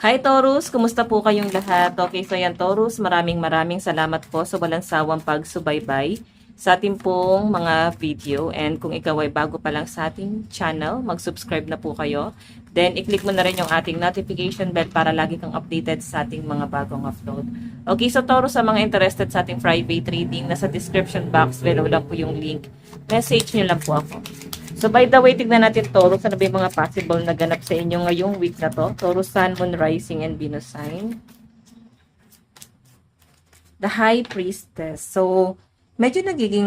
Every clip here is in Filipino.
Hi Taurus, kumusta po kayong lahat? Okay, so yan Taurus, maraming salamat po sa walang sawang pagsubaybay sa ating pong mga video. And kung ikaw ay bago pa lang sa ating channel, mag-subscribe na po kayo. Then, i-click mo na rin yung ating notification bell para lagi kang updated sa ating mga bagong upload. Okay, so Taurus, sa mga interested sa ating private reading, nasa description box, below lang po yung link. Message nyo lang po ako. So by the way, tignan natin Taurus, ano ba yung mga possible na ganap sa inyo ngayong week na to? Taurus, Sun, Moon, Rising, and Venus sign. The High Priestess. So, medyo nagiging,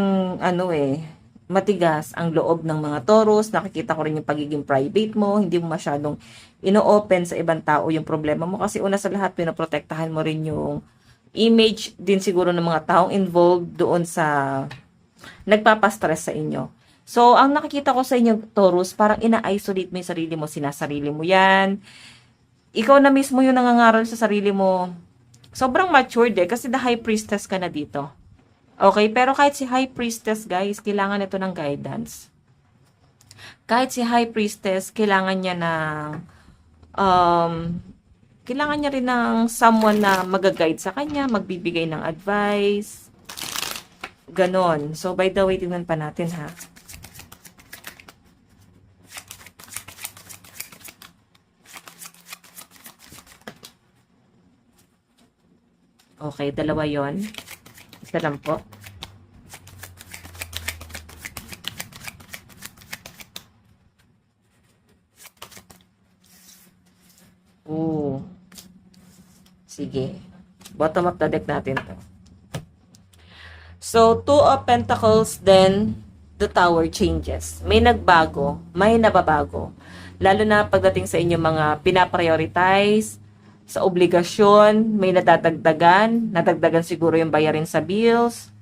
matigas ang loob ng mga Taurus. Nakikita ko rin yung pagiging private mo. Hindi mo masyadong ino-open sa ibang tao yung problema mo. Kasi una sa lahat, pinoprotektahan mo rin yung image din siguro ng mga taong involved doon sa nagpapastress sa inyo. So, ang nakikita ko sa inyo, Taurus, parang ina-isolate mo yung sarili mo, sinasarili mo yan. Ikaw na mismo yung nangangaral sa sarili mo. Sobrang matured kasi the High Priestess ka na dito. Okay, pero kahit si High Priestess, guys, kailangan ito ng guidance. Kahit si High Priestess, kailangan niya ng, kailangan niya rin ng someone na mag-guide sa kanya, magbibigay ng advice. Ganon. So, by the way, tingnan pa natin, ha. Okay, dalawa yon. Isa lang po. Oo. Sige. Bottom of the deck natin to. So, Two of Pentacles, then the Tower changes. May nagbago, may nababago. Lalo na pagdating sa inyong mga pinaprioritize, sa obligasyon, may nadagdagan siguro yung bayarin sa bills,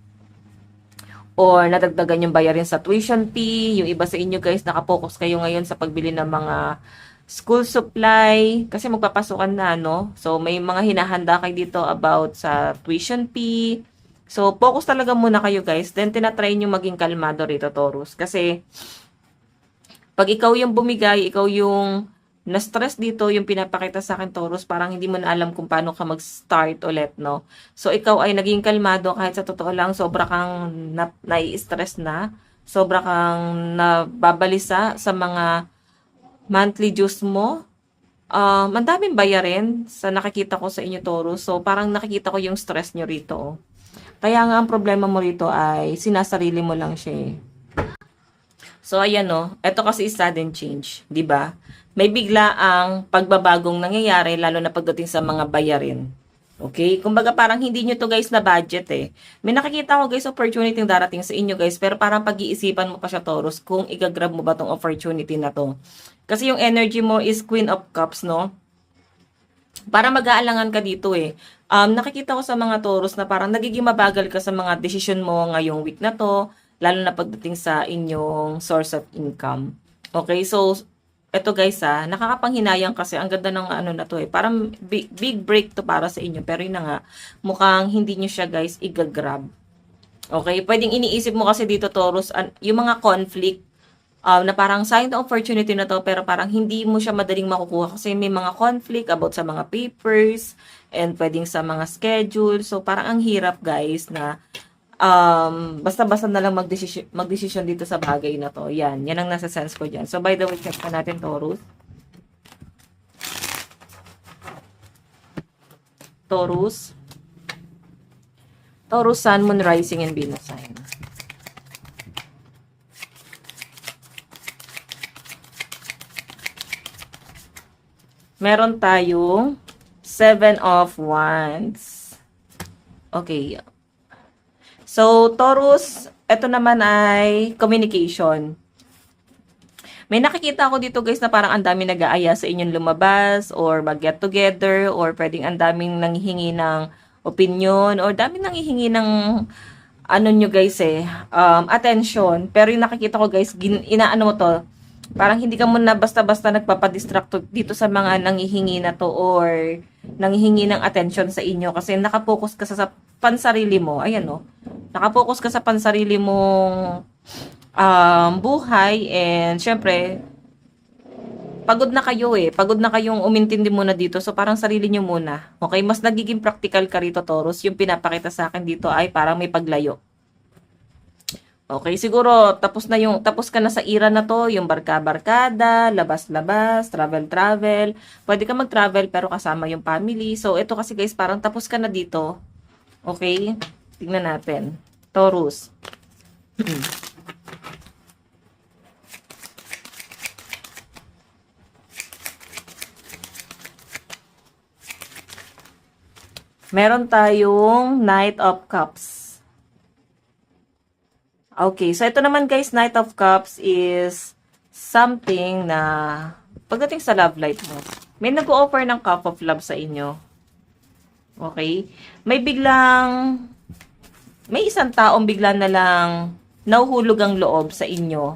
or nadagdagan yung bayarin sa tuition fee. Yung iba sa inyo guys, nakapokus kayo ngayon sa pagbili ng mga school supply, kasi magpapasukan na, no? So, may mga hinahanda kayo dito about sa tuition fee. So, focus talaga muna kayo guys. Then, tinatry nyo maging kalmado rito, Taurus. Kasi, pag ikaw yung bumigay, ikaw yung na-stress dito, yung pinapakita sa akin, Taurus, parang hindi mo na alam kung paano ka mag-start ulit, no? So, ikaw ay naging kalmado kahit sa totoo lang, sobra kang nai-stress na, sobra kang nababalisa sa mga monthly dues mo. Ang daming bayarin sa nakikita ko sa inyo, Taurus. So, parang nakikita ko yung stress nyo rito, oh. Kaya nga, ang problema mo rito ay sinasarili mo lang siya, eh. So, ayan, no. Ito kasi is sudden change, di ba? May bigla ang pagbabagong nangyayari, lalo na pagdating sa mga bayarin. Okay? Kumbaga parang hindi nyo to guys na budget eh. May nakikita ko guys opportunity yung darating sa inyo guys, pero parang pag-iisipan mo pa siya, Taurus, kung igagrab mo ba tong opportunity na to. Kasi yung energy mo is Queen of Cups, no? Para mag-aalangan ka dito eh. Nakikita ko sa mga Taurus na parang nagiging mabagal ka sa mga decision mo ngayong week na to, lalo na pagdating sa inyong source of income. Okay, so eto guys nakakapanghinayang kasi ang ganda ng ano na to eh. Parang big break to para sa inyo. Pero yun na nga, mukhang hindi nyo siya guys igagrab. Okay, pwedeng iniisip mo kasi dito Taurus, yung mga conflict, na parang sign of opportunity na to, pero parang hindi mo siya madaling makukuha kasi may mga conflict about sa mga papers and pwedeng sa mga schedule. So parang ang hirap guys na basta-basta na lang magdesisyon dito sa bagay na to. Yan ang nasa sense ko dyan. So by the way, check pa natin Taurus. Taurus, Sun, Moon, Rising, and Venus sign. Meron tayong 7 of Wands. Okay. So, Taurus, ito naman ay communication. May nakikita ako dito guys na parang ang daming nag-aaya sa inyong lumabas or mag-get together or pwedeng ang daming nanghihingi ng opinion or daming nanghihingi ng ano nyo guys attention. Pero yung nakikita ko guys, inaano mo to, parang hindi ka muna basta-basta nagpapadistract dito sa mga nanghihingi na to or nanghihingi ng attention sa inyo kasi nakapokus ka sa pansarili mo. Ayan no. Nakapokus ka sa pansarili mong buhay and syempre pagod na kayo eh. Pagod na kayong umintindi muna dito. So, parang sarili nyo muna. Okay? Mas nagiging practical ka rito, Taurus. Yung pinapakita sa akin dito ay parang may paglayo. Okay, siguro tapos ka na sa era na to, yung barka-barkada, labas-labas, travel-travel. Pwede ka mag-travel pero kasama yung family. So, ito kasi guys, parang tapos ka na dito. Okay? Tingnan natin. Taurus. Meron tayong Knight of Cups. Okay, so ito naman guys, Knight of Cups is something na pagdating sa love life mo, may nag-o-offer ng cup of love sa inyo. Okay? May isang taong bigla na lang nahuhulog ang loob sa inyo.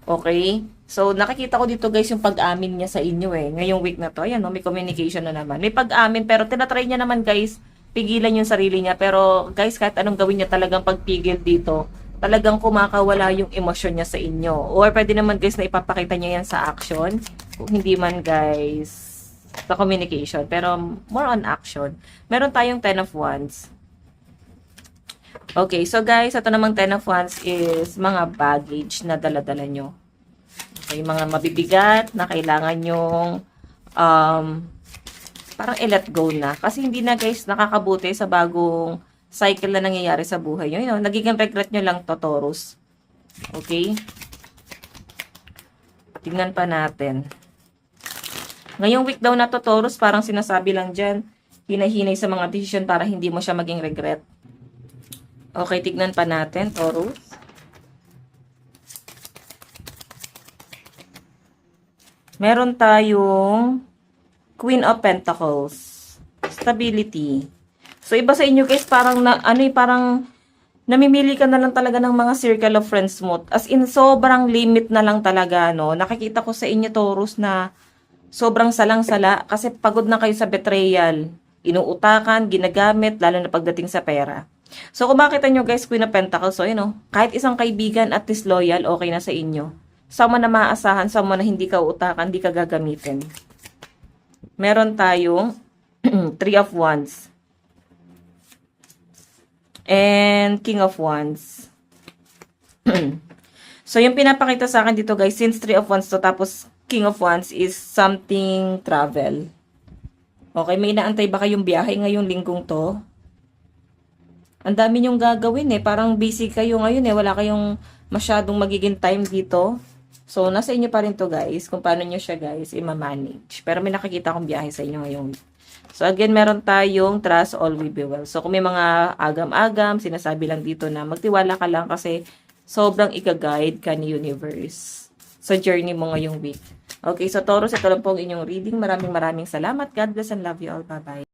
Okay? So, nakikita ko dito guys yung pag-amin niya sa inyo eh. Ngayong week na to, ayan no, may communication na naman. May pag-amin, pero tinatry niya naman guys, pigilan yung sarili niya. Pero guys, kahit anong gawin niya, talagang pagpigil dito, talagang kumakawala yung emosyon niya sa inyo. Or pwede naman guys na ipapakita niya yan sa action. Kung hindi man guys, sa communication. Pero more on action. Meron tayong 10 of Wands. Okay, so guys, ito namang 10 of Wands is mga baggage na dala-dala nyo. Okay, mga mabibigat na kailangan yung parang i-let go na. Kasi hindi na guys nakakabuti sa bagong cycle na nangyayari sa buhay nyo. You know, nagiging regret nyo lang to, Taurus. Okay? Tingnan pa natin. Ngayong week daw na to, Taurus, parang sinasabi lang dyan, hinahinay sa mga decision para hindi mo siya maging regret. Okay, tignan pa natin, Taurus. Meron tayong Queen of Pentacles. Stability. So, iba sa inyo guys, parang parang namimili ka na lang talaga ng mga circle of friends mo. As in, sobrang limit na lang talaga, no? Nakikita ko sa inyo, Taurus, na sobrang salang-sala kasi pagod na kayo sa betrayal. Inuutakan, ginagamit, lalo na pagdating sa pera. So, kung makita nyo guys, Queen of Pentacles, so, kahit isang kaibigan at least loyal, okay na sa inyo. Someone na maaasahan, someone na hindi ka utakan, hindi ka gagamitin. Meron tayong 3 of Wands. And King of Wands. So, yung pinapakita sa akin dito guys, since 3 of Wands to, tapos King of Wands is something travel. Okay, may inaantay ba kayong biyahe ngayong linggong to? Ang dami nyong gagawin eh. Parang busy kayo ngayon eh. Wala kayong masyadong magiging time dito. So, nasa inyo pa rin to guys, kung paano nyo siya guys, i-manage. Pero may nakikita akong biyahe sa inyo ngayong week. So, again, meron tayong trust, all will be well. So, kung may mga agam-agam, sinasabi lang dito na magtiwala ka lang kasi sobrang ika-guide ka ni universe sa journey mo ngayong week. Okay, so Taurus, ito lang po ang inyong reading. Maraming salamat. God bless and love you all. Bye-bye.